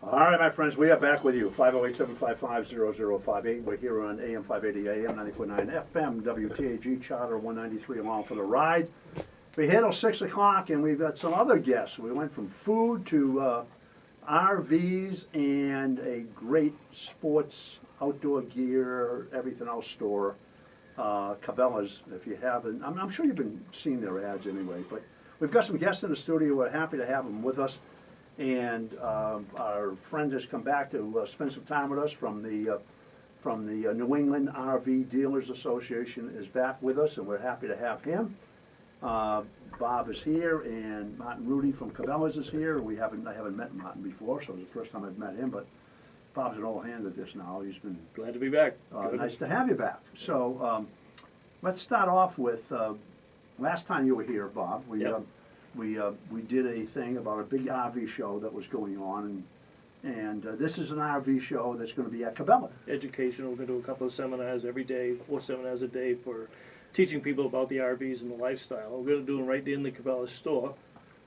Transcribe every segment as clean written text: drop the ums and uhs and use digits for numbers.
All right, my friends, we are back with you. 508-755-0058. We're here on AM 580 AM, 94.9 FM, WTAG Charter 193 along for the ride. We're here till 6 o'clock, and we've got some other guests. We went from food to RVs and a great sports, outdoor gear, everything else store. Cabela's, if you haven't. I'm sure you've been seeing their ads anyway, but we've got some guests in the studio. We're happy to have them with us. And our friend has come back to spend some time with us from the New England RV Dealers Association is back with us, and we're happy to have him. Bob is here, and Martin Rudy from Cabela'S is here. I haven't met Martin before, so it's the first time I've met him, but Bob's an old hand at this now. He's been glad to be back. Nice to have you back. So let's start off with last time you were here, Bob. We did a thing about a big RV show that was going on, and this is an RV show that's going to be at Cabela. Educational. We're going to do a couple of seminars every day, 4 seminars a day for teaching people about the RVs and the lifestyle. We're going to do them right in the Cabela's store,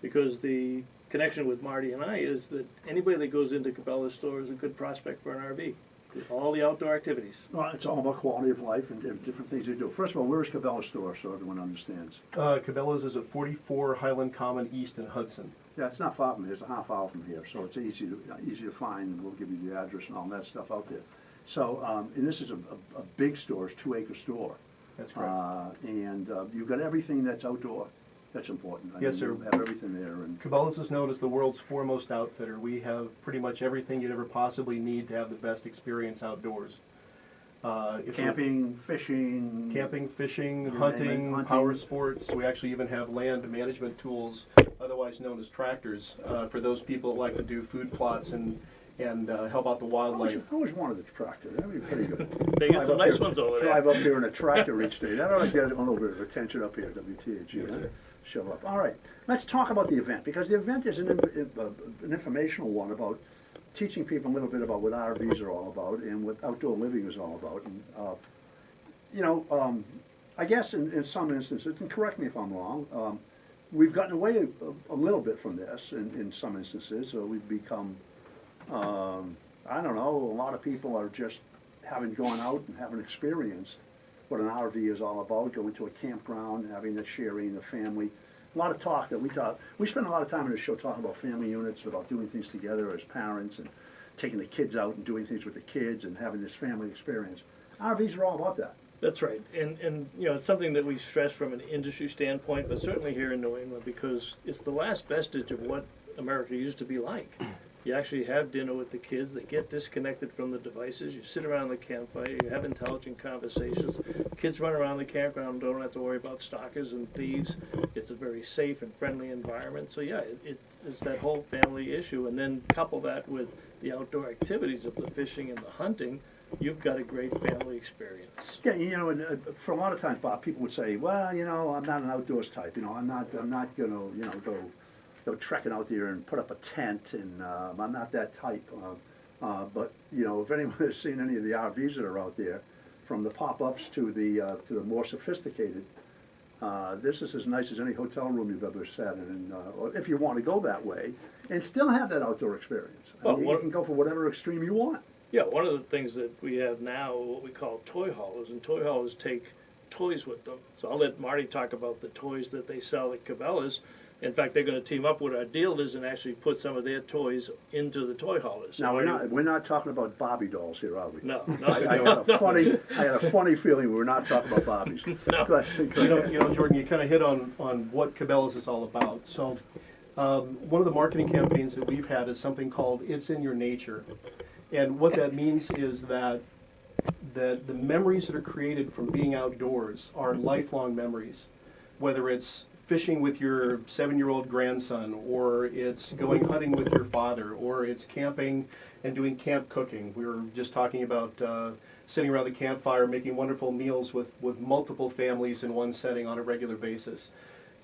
because the connection with Marty and I is that anybody that goes into Cabela's store is a good prospect for an RV. All the outdoor activities. Well, it's all about quality of life and different things you do. First of all, where is Cabela's store so everyone understands? Cabela's is at 44 Highland Common East in Hudson. Yeah, it's not far from here. It's a half hour from here, so it's easy to find, and we'll give you the address and all that stuff out there. So, and this is a big store. It's a 2-acre store. That's correct. And you've got everything that's outdoor. That's important. Yes, sir. You have everything there. And Cabela's is known as the world's foremost outfitter. We have pretty much everything you'd ever possibly need to have the best experience outdoors. Camping, fishing, hunting, power sports. We actually even have land management tools, otherwise known as tractors, for those people that like to do food plots and help out the wildlife. I always wanted a tractor. That'd be pretty good. They get some nice ones over there. Drive up here in a tractor each day. That ought to get a little bit of attention up here at WTAG. Yes, sir. Show up. All right. Let's talk about the event, because the event is an informational one about teaching people a little bit about what RVs are all about and what outdoor living is all about. And, I guess in some instances, and correct me if I'm wrong, we've gotten away a little bit from this in some instances. So we've become, I don't know, a lot of people are just having gone out and haven't experienced what an RV is all about, going to a campground, having the sharing, the family. A lot of talk that we talk. We spend a lot of time in the show talking about family units, about doing things together as parents and taking the kids out and doing things with the kids and having this family experience. RVs are all about that. That's right. And it's something that we stress from an industry standpoint, but certainly here in New England, because it's the last vestige of what America used to be like. You actually have dinner with the kids. They get disconnected from the devices. You sit around the campfire. You have intelligent conversations. Kids run around the campground, don't have to worry about stalkers and thieves. It's a very safe and friendly environment. So yeah, it's that whole family issue. And then couple that with the outdoor activities of the fishing and the hunting, you've got a great family experience. Yeah, and for a lot of times, Bob, people would say, well, I'm not an outdoors type. I'm not going to, go trekking out there and put up a tent, and I'm not that type. But if anyone has seen any of the RVs that are out there, from the pop-ups to the more sophisticated, this is as nice as any hotel room you've ever sat in. Or if you want to go that way, and still have that outdoor experience. You can go for whatever extreme you want. Yeah, one of the things that we have now, what we call toy haulers, and toy haulers take toys with them. So I'll let Marty talk about the toys that they sell at Cabela's. In fact, they're going to team up with our dealers and actually put some of their toys into the toy haulers. Now we're not talking about Barbie dolls here, are we? No. I had a funny feeling we were not talking about Barbies. No. Go ahead. Jordan, you kind of hit on what Cabela's is all about. So one of the marketing campaigns that we've had is something called "It's in Your Nature," and what that means is that the memories that are created from being outdoors are lifelong memories, whether it's fishing with your 7-year-old grandson, or it's going hunting with your father, or it's camping and doing camp cooking. We were just talking about sitting around the campfire making wonderful meals with multiple families in one setting on a regular basis.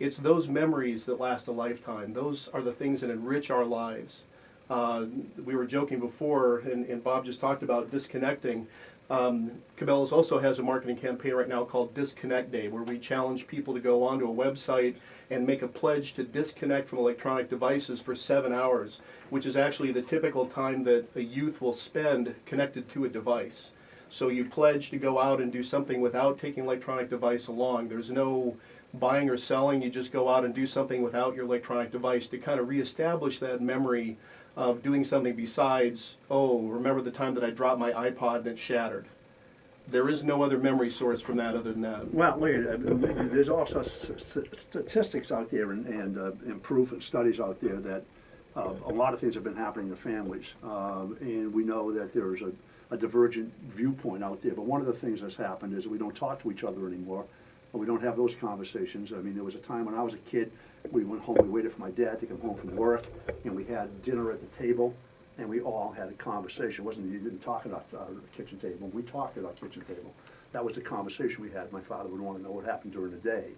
It's those memories that last a lifetime. Those are the things that enrich our lives. We were joking before, and Bob just talked about disconnecting. Cabela's also has a marketing campaign right now called Disconnect Day, where we challenge people to go onto a website and make a pledge to disconnect from electronic devices for 7 hours, which is actually the typical time that a youth will spend connected to a device. So you pledge to go out and do something without taking electronic device along. There's no buying or selling, you just go out and do something without your electronic device to kind of reestablish that memory of doing something besides, oh, remember the time that I dropped my iPod and it shattered. There is no other memory source from that other than that. Well, look, there's also statistics out there and proof and studies out there that a lot of things have been happening in families. And we know that there's a divergent viewpoint out there. But one of the things that's happened is we don't talk to each other anymore. We don't have those conversations. I mean, there was a time when I was a kid, we went home, we waited for my dad to come home from work, and we had dinner at the table, and we all had a conversation. It wasn't, you didn't talk at our kitchen table. We talked at our kitchen table. That was the conversation we had. My father would want to know what happened during the day.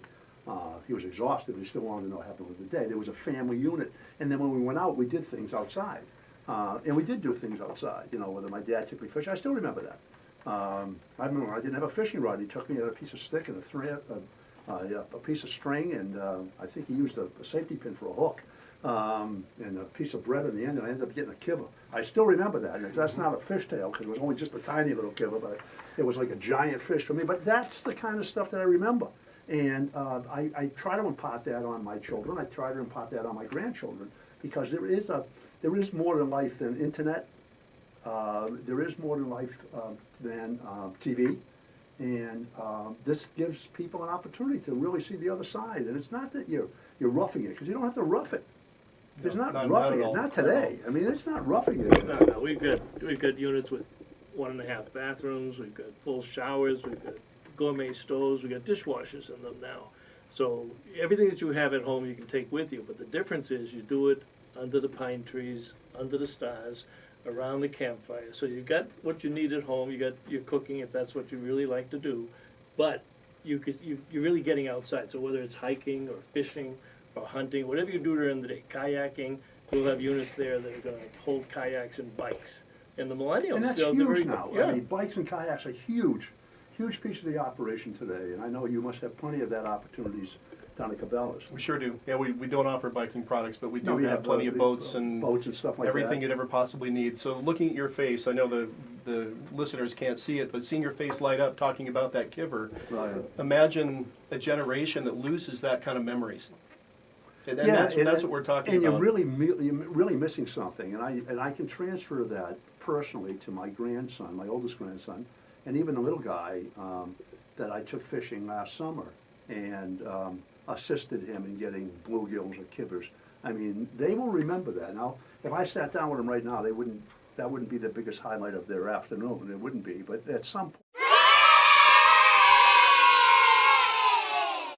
He was exhausted, but he still wanted to know what happened during the day. There was a family unit. And then when we went out, we did things outside. And we did do things outside, you know, whether my dad took me fishing. I still remember that. I remember I didn't have a fishing rod. He took me a piece of stick and a piece of string, and I think he used a safety pin for a hook, and a piece of bread in the end, and I ended up getting a kibber. I still remember that. And that's not a fishtail, because it was only just a tiny little kibber, but it was like a giant fish for me. But that's the kind of stuff that I remember. And I try to impart that on my children. I try to impart that on my grandchildren, because there is more to life than internet. There is more to life than TV, and this gives people an opportunity to really see the other side. And it's not that you're roughing it, because you don't have to rough it. It's not roughing it, not today. I mean, it's not roughing it. No, we've got units with 1.5 bathrooms, we've got full showers, we've got gourmet stoves, we've got dishwashers in them now. So everything that you have at home you can take with you, but the difference is you do it under the pine trees, under the stars, around the campfire. So you got what you need at home, you got your cooking if that's what you really like to do, but you're really getting outside. So whether it's hiking or fishing or hunting, whatever you do during the day, kayaking, we'll have units there that are going to hold kayaks and bikes. And the millennials, And that's they're huge very, now. yeah. I mean, bikes and kayaks are huge piece of the operation today. And I know you must have plenty of that opportunities down at Cabela's. We sure do. Yeah, we don't offer biking products, but we do No, we have plenty of boats and stuff like everything that. you'd ever possibly need. So looking at your face, I know the listeners can't see it, but seeing your face light up talking about that kibber, Right. imagine a generation that loses that kind of memories. And Yeah, that's what we're talking and about. you're really missing something, and I can transfer that personally to my grandson, my oldest grandson, and even the little guy that I took fishing last summer, and assisted him in getting bluegills or kibbers. I mean, they will remember that. Now, if I sat down with them right now, that wouldn't be the biggest highlight of their afternoon. It wouldn't be, but at some point.